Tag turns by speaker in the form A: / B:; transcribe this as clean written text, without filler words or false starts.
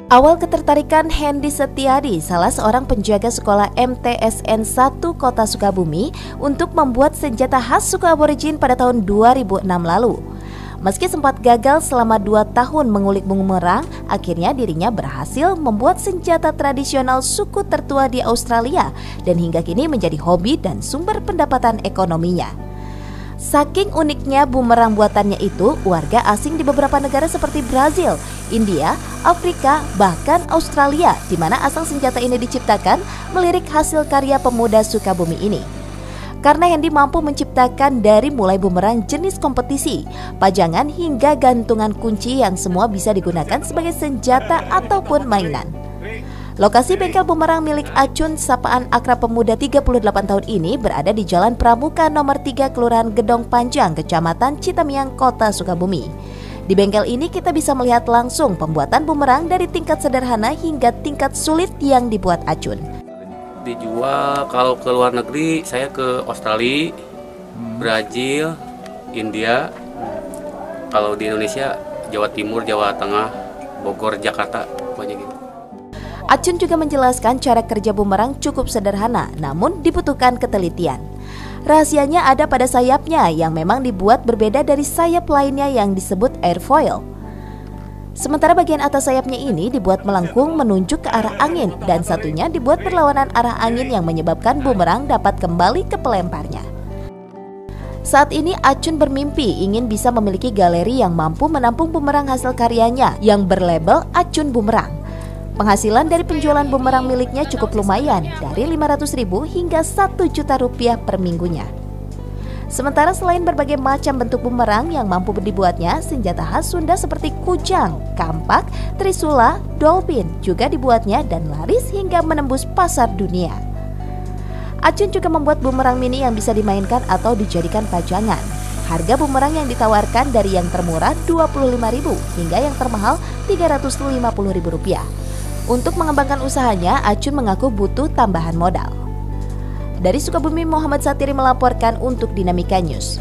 A: Awal ketertarikan Hendy Setiadi, salah seorang penjaga sekolah MTSN 1 Kota Sukabumi, untuk membuat senjata khas suku aborigin pada tahun 2006 lalu. Meski sempat gagal selama 2 tahun mengulik bumerang, akhirnya dirinya berhasil membuat senjata tradisional suku tertua di Australia dan hingga kini menjadi hobi dan sumber pendapatan ekonominya. Saking uniknya bumerang buatannya itu, warga asing di beberapa negara seperti Brazil, India, Afrika, bahkan Australia, di mana asal senjata ini diciptakan, melirik hasil karya pemuda Sukabumi ini. Karena Hendy mampu menciptakan dari mulai bumerang jenis kompetisi, pajangan hingga gantungan kunci yang semua bisa digunakan sebagai senjata ataupun mainan. Lokasi bengkel bumerang milik Acun, sapaan akrab pemuda 38 tahun ini, berada di Jalan Pramuka nomor 3 Kelurahan Gedong Panjang, Kecamatan Citamiang, Kota Sukabumi. Di bengkel ini kita bisa melihat langsung pembuatan bumerang dari tingkat sederhana hingga tingkat sulit yang dibuat Acun.
B: Dijual kalau ke luar negeri, saya ke Australia, Brazil, India. Kalau di Indonesia, Jawa Timur, Jawa Tengah, Bogor, Jakarta, banyak gitu.
A: Acun juga menjelaskan cara kerja bumerang cukup sederhana, namun dibutuhkan ketelitian. Rahasianya ada pada sayapnya yang memang dibuat berbeda dari sayap lainnya yang disebut airfoil. Sementara bagian atas sayapnya ini dibuat melengkung menunjuk ke arah angin dan satunya dibuat berlawanan arah angin yang menyebabkan bumerang dapat kembali ke pelemparnya. Saat ini Acun bermimpi ingin bisa memiliki galeri yang mampu menampung bumerang hasil karyanya yang berlabel Acun Bumerang. Penghasilan dari penjualan bumerang miliknya cukup lumayan, dari Rp500.000 hingga Rp1.000.000 per minggunya. Sementara selain berbagai macam bentuk bumerang yang mampu dibuatnya, senjata khas Sunda seperti kujang, kampak, trisula, dolphin juga dibuatnya dan laris hingga menembus pasar dunia. Acun juga membuat bumerang mini yang bisa dimainkan atau dijadikan pajangan. Harga bumerang yang ditawarkan dari yang termurah Rp25.000 hingga yang termahal Rp350.000. Untuk mengembangkan usahanya, Acun mengaku butuh tambahan modal. Dari Sukabumi, Muhammad Satiri melaporkan untuk Dinamika News.